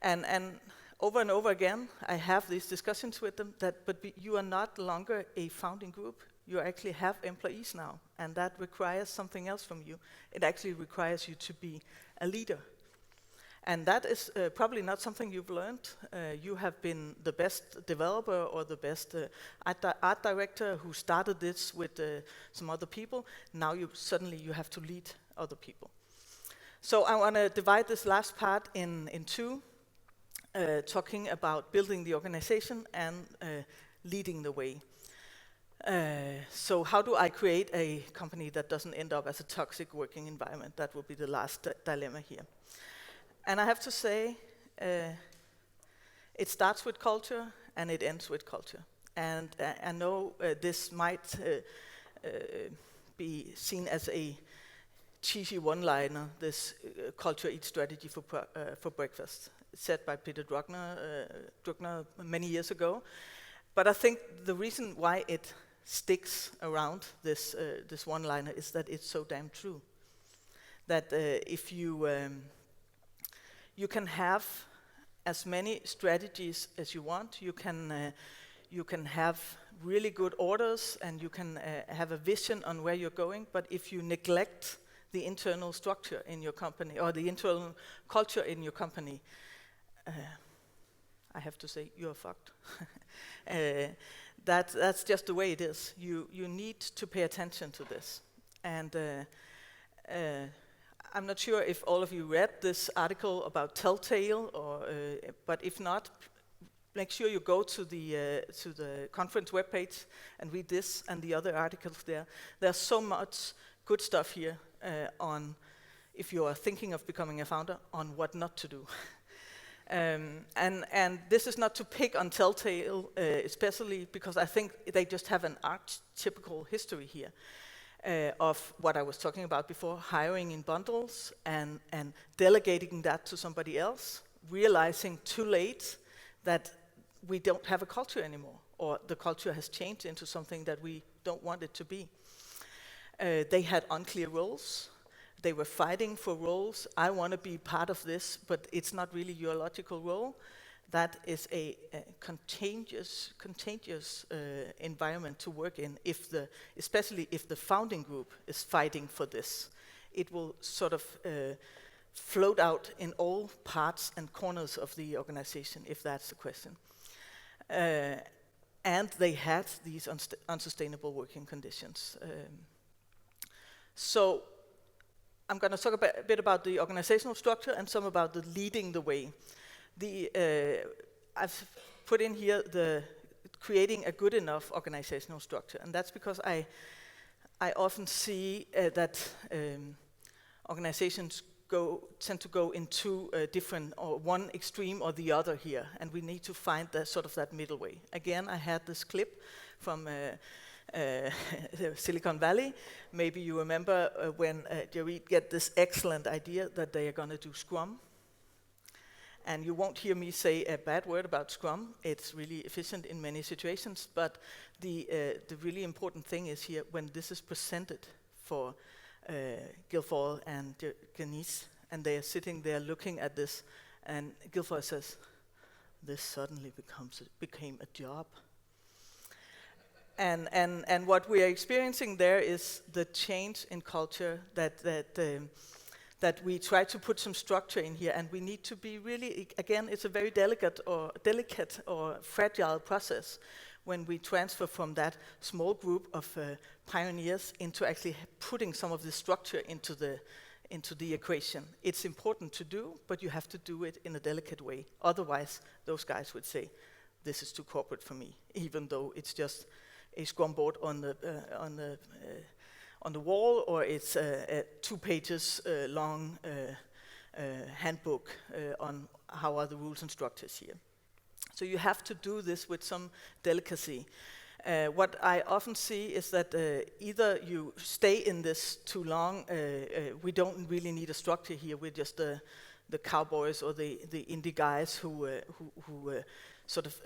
And over and over again, I have these discussions with them but you are not longer a founding group. You actually have employees now, and that requires something else from you. It actually requires you to be a leader. And that is probably not something you've learned. You have been the best developer or the best art director who started this with some other people. Now suddenly you have to lead other people. So I want to divide this last part in two, talking about building the organization and leading the way. So how do I create a company that doesn't end up as a toxic working environment? That will be the last dilemma here. And I have to say, it starts with culture and it ends with culture. And I know this might be seen as a cheesy one-liner, this culture eats strategy for breakfast, said by Peter Druckner many years ago. But I think the reason why it sticks around this one-liner is that it's so damn true. That if you can have as many strategies as you want. You can have really good orders, and you can have a vision on where you're going. But if you neglect the internal structure in your company or the internal culture in your company, I have to say you're fucked. That's just the way it is. You need to pay attention to this, and. I'm not sure if all of you read this article about Telltale, but if not, make sure you go to the conference webpage and read this and the other articles there. There's so much good stuff here on, if you are thinking of becoming a founder, on what not to do. And this is not to pick on Telltale, especially because I think they just have an archetypical history here. Of what I was talking about before, hiring in bundles and delegating that to somebody else, realizing too late that we don't have a culture anymore, or the culture has changed into something that we don't want it to be. They had unclear roles. They were fighting for roles. I want to be part of this, but it's not really your logical role. That is a contagious environment to work in, especially if the founding group is fighting for this. It will sort of float out in all parts and corners of the organization, if that's the question. And they had these unsustainable working conditions. So I'm going to talk a bit about the organizational structure and some about the leading the way. I've put in here the creating a good enough organizational structure, and that's because I often see that organizations tend to go in two different, or one extreme or the other here, and we need to find that sort of that middle way. Again, I had this clip from Silicon Valley. Maybe you remember when Jareed get this excellent idea that they are going to do Scrum. And you won't hear me say a bad word about Scrum. It's really efficient in many situations, but the really important thing is here when this is presented for Guilfoyle and Denise, and they are sitting there looking at this, and Guilfoyle says, "This suddenly became a job." And what we are experiencing there is the change in culture that we try to put some structure in here, and we need to be really, again, it's a very delicate or fragile process when we transfer from that small group of pioneers into actually putting some of the structure into the equation. It's important to do, but you have to do it in a delicate way. Otherwise, those guys would say, "This is too corporate for me," even though it's just a Scrum board on the wall, or it's a 2 pages long handbook on how are the rules and structures here. So you have to do this with some delicacy. What I often see is that either you stay in this too long, we don't really need a structure here, we're just the cowboys or the indie guys who sort of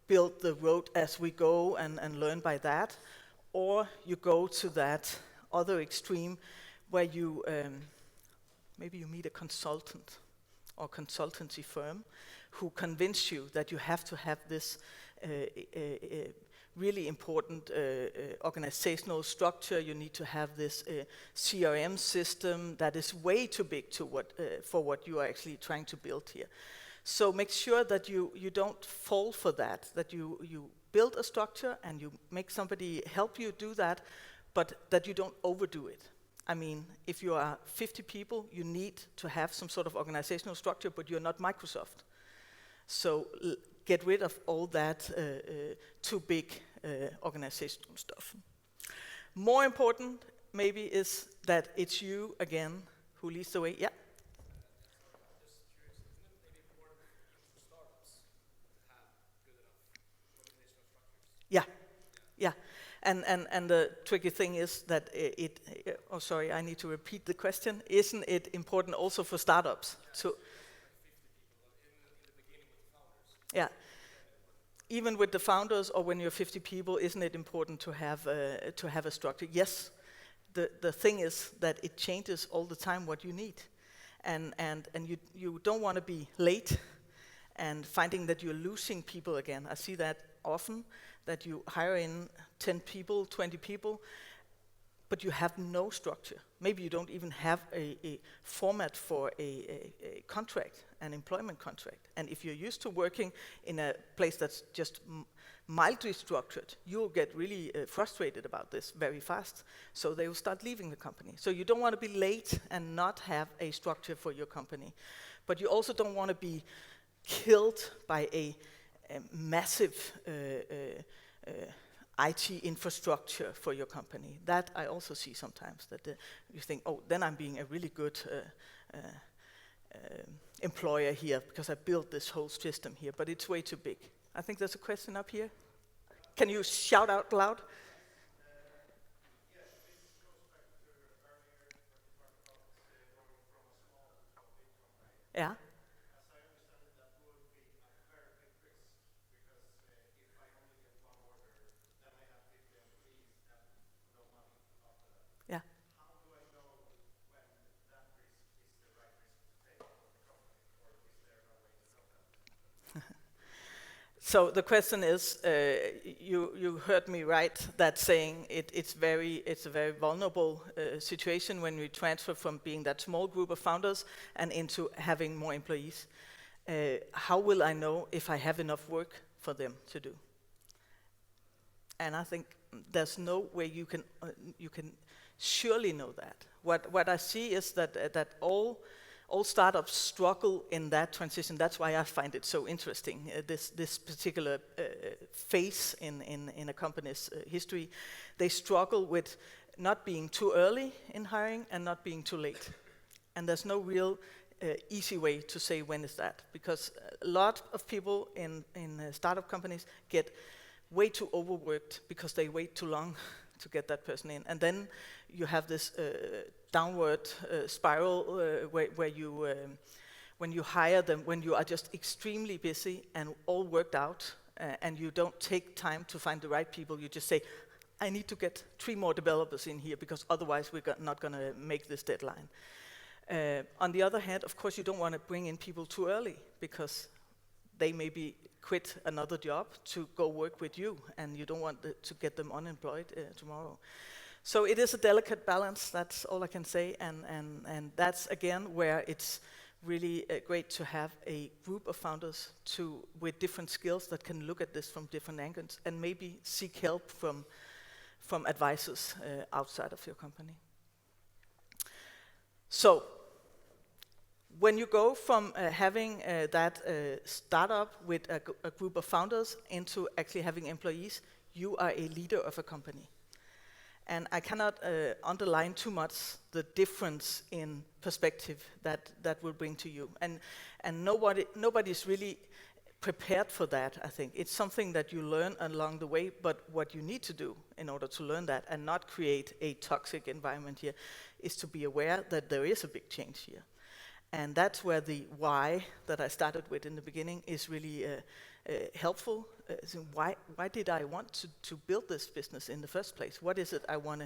build the road as we go and learn by that, or you go to that other extreme where you maybe you meet a consultant or consultancy firm who convince you that you have to have this really important organizational structure. You need to have this CRM system that is way too big for what you are actually trying to build here. So make sure that you don't fall for that you build a structure and you make somebody help you do that, but that you don't overdo it. I mean, if you are 50 people, you need to have some sort of organizational structure, but you're not Microsoft. So get rid of all that too big organizational stuff. More important, maybe, is that it's you, again, who leads the way. Yeah? Yeah. And the tricky thing is that oh, sorry, I need to repeat the question. Isn't it important also for startups? Yeah. Even with the founders, or when you're 50 people, isn't it important to have a structure? Yes. The thing is that it changes all the time what you need, and you don't want to be late and finding that you're losing people again. I see that often, that you hire in 10 people, 20 people, but you have no structure. Maybe you don't even have a format for a contract, an employment contract. And if you're used to working in a place that's just mildly structured, you'll get really frustrated about this very fast. So they will start leaving the company. So you don't want to be late and not have a structure for your company. But you also don't want to be killed by a massive IT infrastructure for your company. That I also see sometimes, that you think, oh, then I'm being a really good employer here because I built this whole system here, but it's way too big. I think there's a question up here. Can you shout out loud? Yeah. Yeah. So the question is, you heard me right, that saying it's a very vulnerable situation when we transfer from being that small group of founders and into having more employees. How will I know if I have enough work for them to do? And I think there's no way you can surely know that. What I see is that all startups struggle in that transition. That's why I find it so interesting, this particular phase in a company's history. They struggle with not being too early in hiring and not being too late. And there's no real easy way to say when is that, because a lot of people in startup companies get way too overworked because they wait too long to get that person in. And then you have this downward spiral where you, when you hire them, when you are just extremely busy and all worked out, and you don't take time to find the right people, you just say, I need to get 3 more developers in here because otherwise we're not going to make this deadline. On the other hand, of course, you don't want to bring in people too early because they maybe quit another job to go work with you, and you don't want to get them unemployed tomorrow. So it is a delicate balance, that's all I can say, and that's again where it's really great to have a group of founders with different skills that can look at this from different angles and maybe seek help from advisors outside of your company. So, when you go from having that startup with a group of founders into actually having employees, you are a leader of a company. And I cannot underline too much the difference in perspective that will bring to you. And nobody's really prepared for that, I think. It's something that you learn along the way, but what you need to do in order to learn that and not create a toxic environment here is to be aware that there is a big change here. And that's where the why that I started with in the beginning is really helpful. So why did I want to build this business in the first place? What is it I want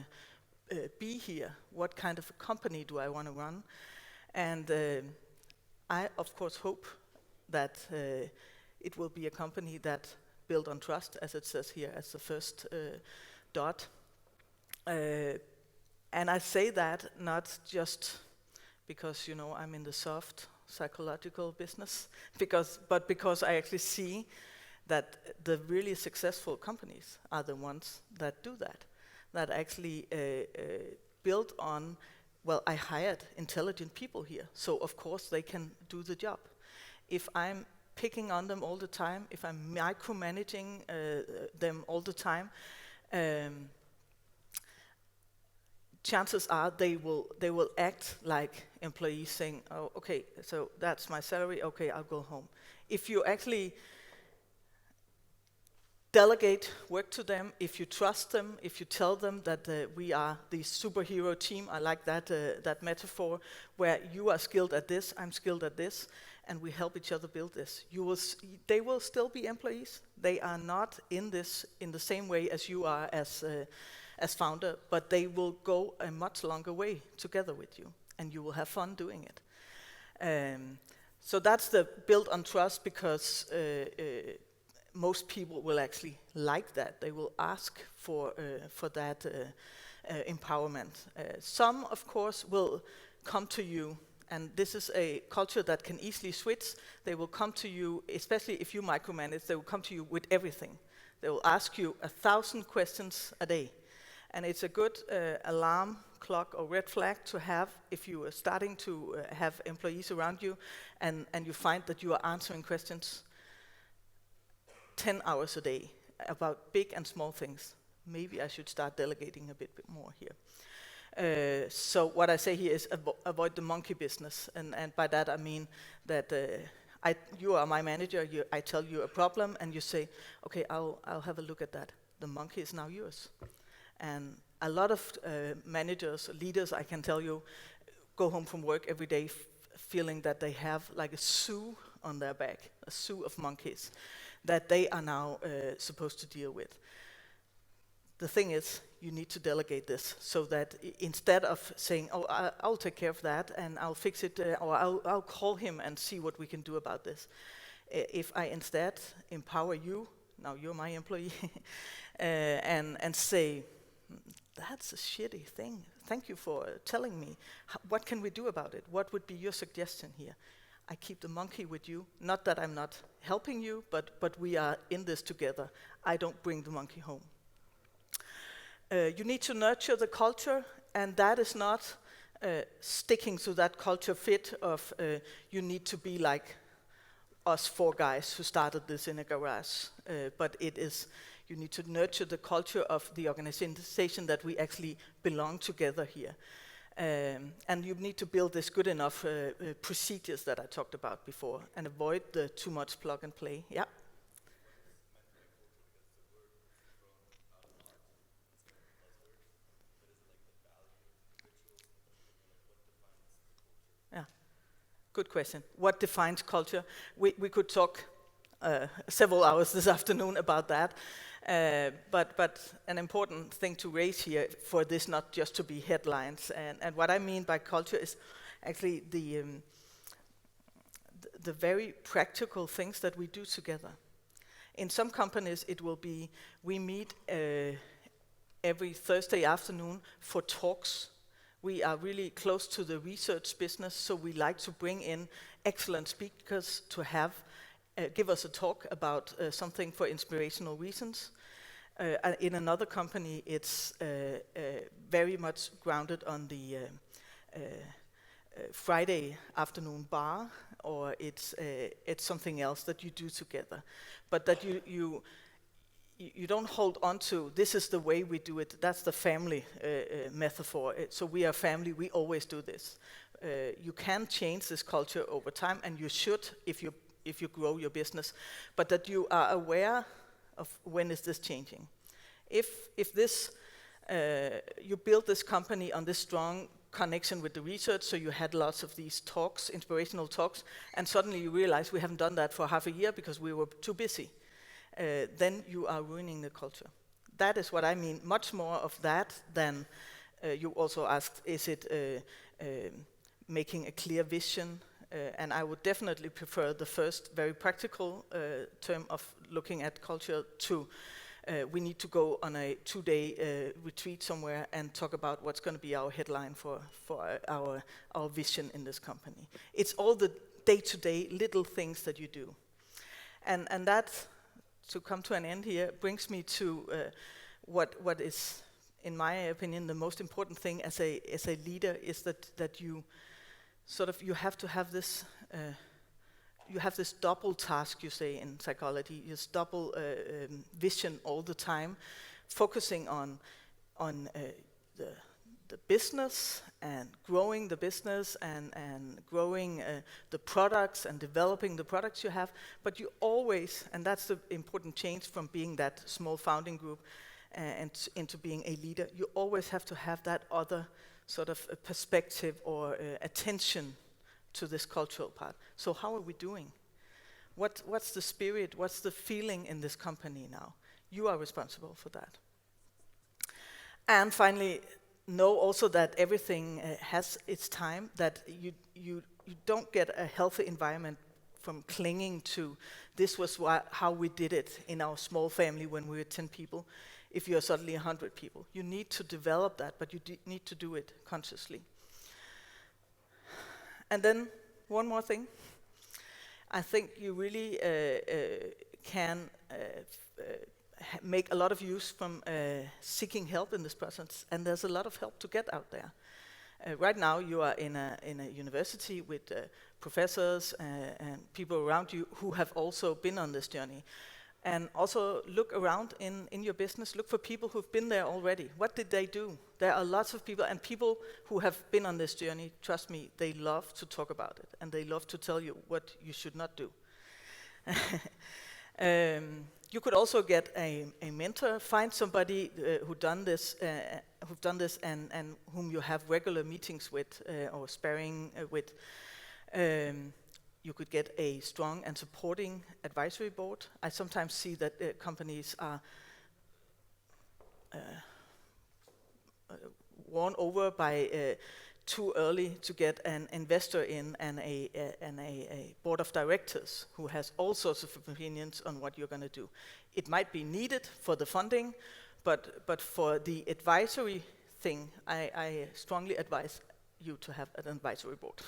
to be here? What kind of a company do I want to run? And I, of course, hope that it will be a company that built on trust, as it says here as the first dot. And I say that not just because, you know, I'm in the soft psychological business, but because I actually see that the really successful companies are the ones that do that actually build on, well, I hired intelligent people here, so of course they can do the job. If I'm picking on them all the time, if I'm micromanaging them all the time, chances are they will act like employees saying, oh, okay, so that's my salary, okay, I'll go home. If you actually delegate work to them, if you trust them, if you tell them that we are the superhero team, I like that metaphor, where you are skilled at this, I'm skilled at this, and we help each other build this. They will still be employees. They are not in this in the same way as you are as founder, but they will go a much longer way together with you, and you will have fun doing it. So that's the build on trust, because most people will actually like that. They will ask for that empowerment. Some, of course, will come to you, and this is a culture that can easily switch. They will come to you, especially if you micromanage, they will come to you with everything. They will ask you 1,000 questions a day. And it's a good alarm clock or red flag to have if you are starting to have employees around you and you find that you are answering questions 10 hours a day about big and small things. Maybe I should start delegating a bit more here. So what I say here is avoid the monkey business. And by that I mean that you are my manager, I tell you a problem and you say, okay, I'll have a look at that. The monkey is now yours. And a lot of managers, leaders, I can tell you, go home from work every day feeling that they have like a zoo on their back, a zoo of monkeys that they are now supposed to deal with. The thing is, you need to delegate this so that instead of saying, oh, I'll take care of that and I'll fix it, or I'll call him and see what we can do about this. If I instead empower you, now you're my employee, and say, that's a shitty thing. Thank you for telling me. What can we do about it? What would be your suggestion here? I keep the monkey with you. Not that I'm not helping you, but we are in this together. I don't bring the monkey home. You need to nurture the culture, and that is not sticking to that culture fit of you need to be like us 4 guys who started this in a garage, but it is you need to nurture the culture of the organization that we actually belong together here. And you need to build this good enough procedures that I talked about before, and avoid the too much plug and play. Yeah. Yeah. Good question. What defines culture? We could talk several hours this afternoon about that. But an important thing to raise here for this not just to be headlines. And what I mean by culture is actually the very practical things that we do together. In some companies, it will be we meet every Thursday afternoon for talks. We are really close to the research business, so we like to bring in excellent speakers to have give us a talk about something for inspirational reasons. In another company, it's very much grounded on the Friday afternoon bar, or it's something else that you do together, but that you don't hold on to, this is the way we do it, that's the family metaphor. So we are family, we always do this. You can change this culture over time, and you should if you grow your business, but that you are aware of when is this changing. If this, you build this company on this strong connection with the research, so you had lots of these talks, inspirational talks, and suddenly you realize we haven't done that for half a year because we were too busy. Then you are ruining the culture. That is what I mean, much more of that than you also asked, is it making a clear vision? And I would definitely prefer the first very practical term of looking at culture to we need to go on a 2-day retreat somewhere and talk about what's going to be our headline for our vision in this company. It's all the day-to-day little things that you do. And that, to come to an end here, brings me to what is, in my opinion, the most important thing as a leader is that you sort of, you have to have this you have this double task, you say in psychology, this double vision all the time, focusing on the business and growing the business and growing the products and developing the products you have, but you always, and that's the important change from being that small founding group and into being a leader, you always have to have that other sort of a perspective or attention to this cultural part. So how are we doing? What's the spirit? What's the feeling in this company now? You are responsible for that. And finally, know also that everything has its time, that you don't get a healthy environment from clinging to this was how we did it in our small family when we were 10 people. If you're suddenly 100 people, you need to develop that, but you need to do it consciously. And then one more thing. I think you really can make a lot of use from seeking help in this process, and there's a lot of help to get out there. Right now you are in a university with professors and people around you who have also been on this journey. And also look around in your business, look for people who've been there already. What did they do? There are lots of people, and people who have been on this journey, trust me, they love to talk about it, and they love to tell you what you should not do. You could also get a mentor, find somebody who've done this and whom you have regular meetings with or sparring with. You could get a strong and supporting advisory board. I sometimes see that companies are won over by too early to get an investor in and a board of directors who has all sorts of opinions on what you're going to do. It might be needed for the funding, but for the advisory thing, I strongly advise you to have an advisory board.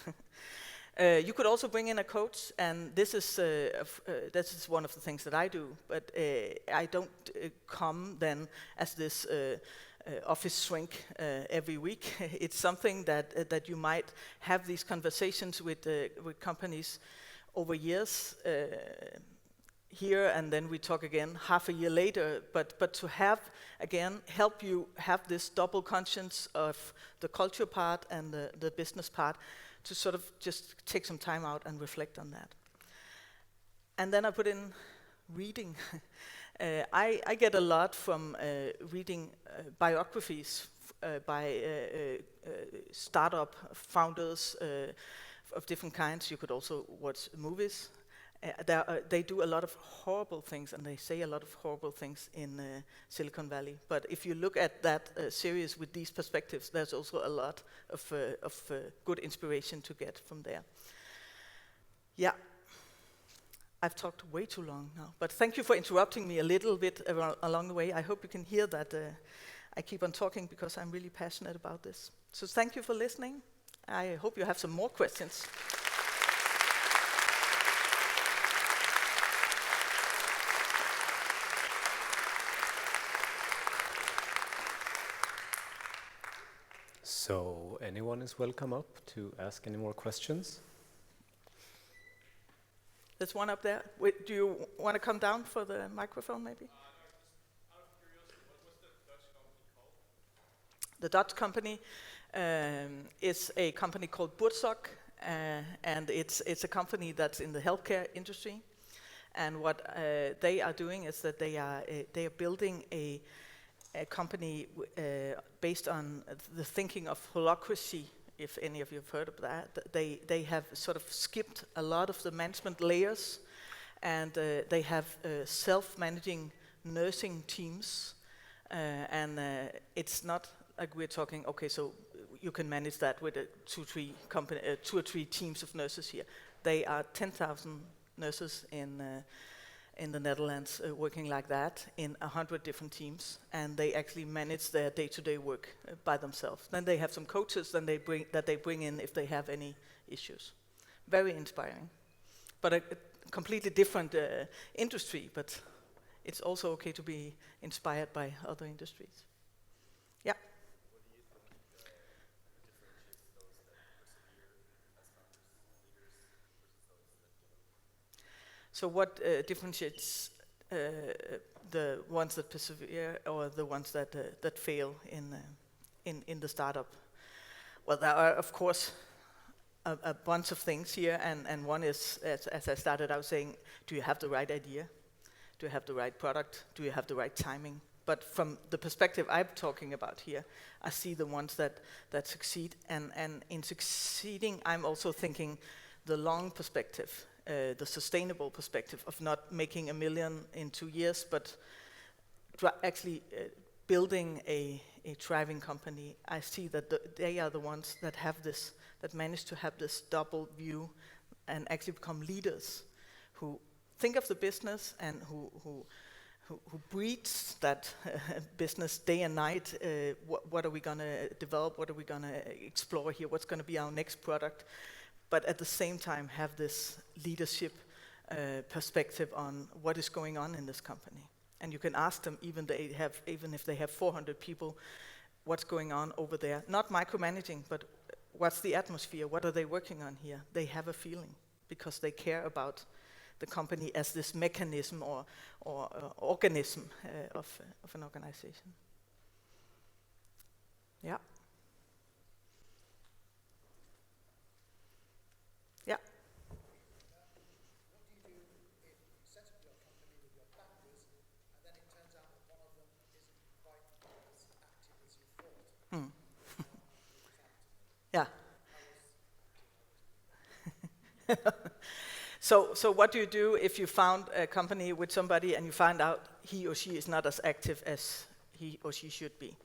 You could also bring in a coach, and this is one of the things that I do, but I don't come then as this office shrink every week. It's something that you might have these conversations with companies over years. here and then we talk again half a year later, but to have, again, help you have this double conscience of the culture part and the business part, to sort of just take some time out and reflect on that. And then I put in reading. I get a lot from reading biographies by startup founders of different kinds. You could also watch movies. They do a lot of horrible things, and they say a lot of horrible things in Silicon Valley. But if you look at that series with these perspectives, there's also a lot of good inspiration to get from there. Yeah. I've talked way too long now, but thank you for interrupting me a little bit along the way. I hope you can hear that I keep on talking because I'm really passionate about this. So thank you for listening. I hope you have some more questions. So anyone is welcome up to ask any more questions? There's one up there. Wait, do you want to come down for the microphone, maybe? Out of curiosity, what's the Dutch company called? The Dutch company is a company called Dorthe, and it's a company that's in the healthcare industry. And what they are doing is that they are building a company based on the thinking of holacracy. If any of you have heard of that, they have sort of skipped a lot of the management layers, and they have self-managing nursing teams, and it's not like we're talking, okay, so you can manage that with two or three teams of nurses here. They are 10,000 nurses in the Netherlands working like that in 100 different teams, and they actually manage their day-to-day work by themselves. Then they have some coaches that they bring in if they have any issues. Very inspiring, but a completely different industry, but it's also okay to be inspired by other industries. Yeah. What do you think differentiates those that persevere as founders and leaders versus those that don't? So what differentiates the ones that persevere or the ones that fail in the startup? Well, there are of course a bunch of things here, and one is, as I started out saying, do you have the right idea? Do you have the right product? Do you have the right timing? But from the perspective I'm talking about here, I see the ones that succeed, and in succeeding, I'm also thinking the long perspective. The sustainable perspective of not making 1 million in 2 years, but actually building a thriving company. I see that they are the ones that have this, that manage to have this double view and actually become leaders who think of the business and who breeds that business day and night. What are we going to develop? What are we going to explore here? What's going to be our next product? But at the same time have this leadership perspective on what is going on in this company. And you can ask them, even if they have 400 people, what's going on over there. Not micromanaging, but what's the atmosphere? What are they working on here? They have a feeling because they care about the company as this mechanism or organism of an organization. Yeah. Yeah. What do you do if you set up your company with your founders and then it turns out that one of them isn't quite as active as you thought? Yeah. So what do you do if you found a company with somebody and you find out he or she is not as active as he or she should be?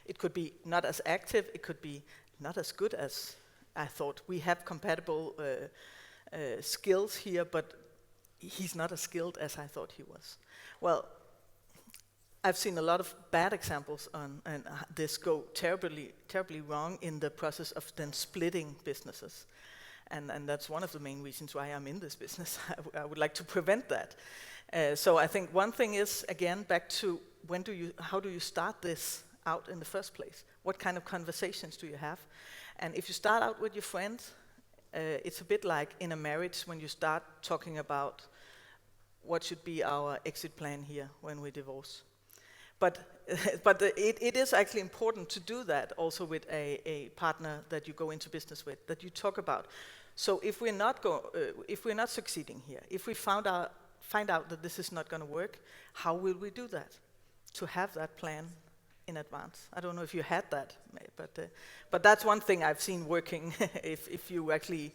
It could be not as active, it could be not as good as I thought. We have compatible skills here, but he's not as skilled as I thought he was. Well, I've seen a lot of bad examples on and this go terribly wrong in the process of then splitting businesses. And that's one of the main reasons why I'm in this business. I would like to prevent that. So I think one thing is, again, back to how do you start this out in the first place? What kind of conversations do you have? And if you start out with your friends, it's a bit like in a marriage when you start talking about what should be our exit plan here when we divorce. But it is actually important to do that also with a partner that you go into business with, that you talk about. So if we're not succeeding here, if we find out that this is not going to work, how will we do that? To have that plan in advance. I don't know if you had that, but that's one thing I've seen working. if you actually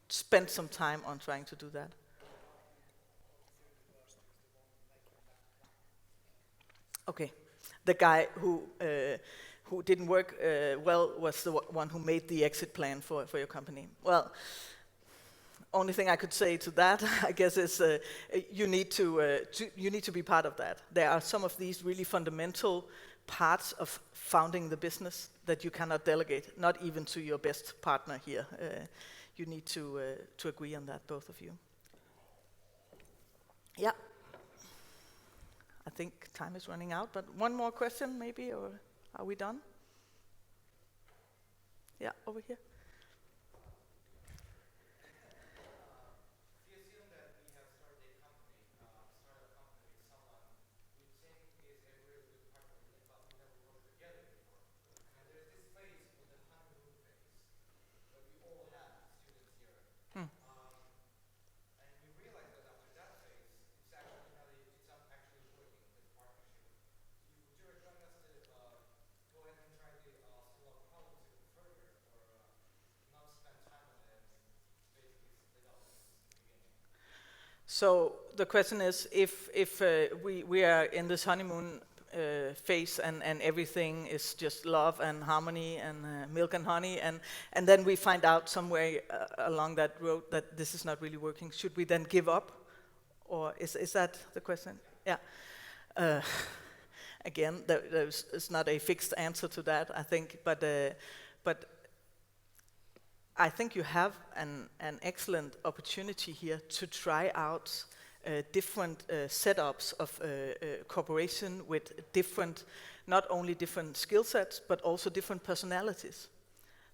spend some time on trying to do that. Okay, the guy who didn't work well was the one who made the exit plan for your company. Well, only thing I could say to that, I guess, is you need to be part of that. There are some of these really fundamental parts of founding the business that you cannot delegate, not even to your best partner here. You need to agree on that, both of you. Yeah. I think time is running out, but one more question maybe, or are we done? Yeah, over here. If you assume that we have started a company, with someone we think is a really good partner, but we never worked together before, and there's this phase called the honeymoon phase that we all have students here. And we realize that after that phase, it's not actually working, this partnership. Would you recommend us to go ahead and try to solve our problems even further, or not spend time on it and basically split up in the beginning? So the question is, if we are in this honeymoon phase and everything is just love and harmony and milk and honey, and then we find out somewhere along that road that this is not really working, should we then give up? Or is that the question? Yeah. Again, there's not a fixed answer to that, I think, but I think you have an excellent opportunity here to try out different setups of cooperation with different, not only different skill sets, but also different personalities.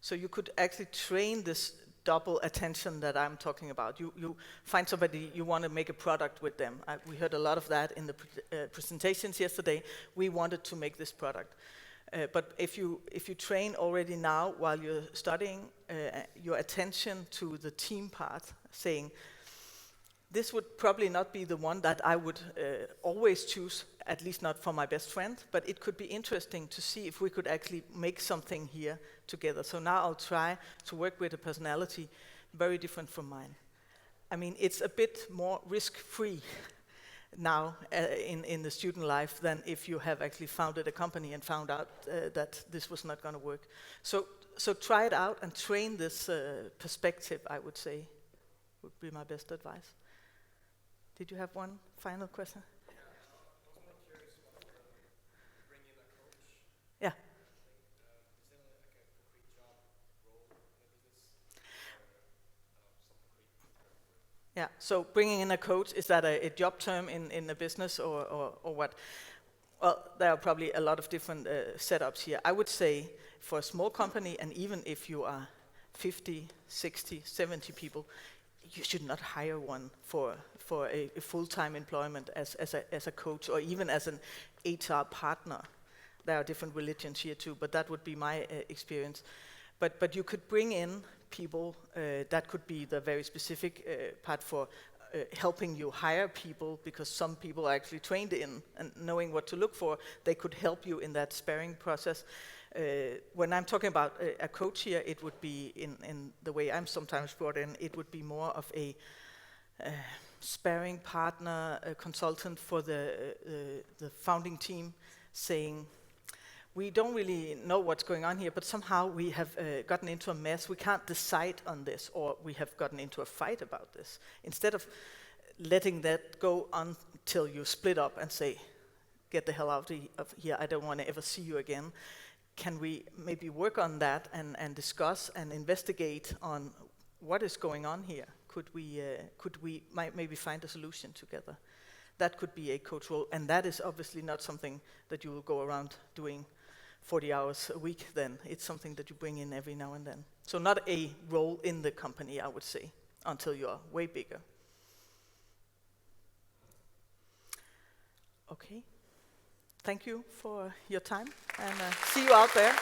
So you could actually train this double attention that I'm talking about. You find somebody, you want to make a product with them. We heard a lot of that in the presentations yesterday. We wanted to make this product. But if you train already now while you're studying, your attention to the team part, saying, this would probably not be the one that I would always choose, at least not for my best friend, but it could be interesting to see if we could actually make something here together. So now I'll try to work with a personality very different from mine. I mean, it's a bit more risk-free now in the student life than if you have actually founded a company and found out that this was not going to work. So try it out and train this perspective, I would say, would be my best advice. Did you have one final question? Yeah, I was more curious about bringing in a coach. Yeah. Is there like a concrete job role in the business? Some concrete. Yeah. So bringing in a coach, is that a job term in the business or what? Well, there are probably a lot of different setups here. I would say for a small company, and even if you are 50, 60, 70 people, you should not hire one for a full-time employment as a coach or even as an HR partner. There are different religions here too, but that would be my experience. But you could bring in people, that could be the very specific part for helping you hire people, because some people are actually trained in and knowing what to look for. They could help you in that sparring process. When I'm talking about a coach here, it would be in the way I'm sometimes brought in, it would be more of a sparring partner, a consultant for the founding team, saying, we don't really know what's going on here, but somehow we have gotten into a mess. We can't decide on this, or we have gotten into a fight about this. Instead of letting that go on till you split up and say, get the hell out of here, I don't want to ever see you again. Can we maybe work on that and discuss and investigate on what is going on here? Could we maybe find a solution together? That could be a coach role, and that is obviously not something that you will go around doing 40 hours a week then. It's something that you bring in every now and then. So not a role in the company, I would say, until you're way bigger. Okay. Thank you for your time, and see you out there.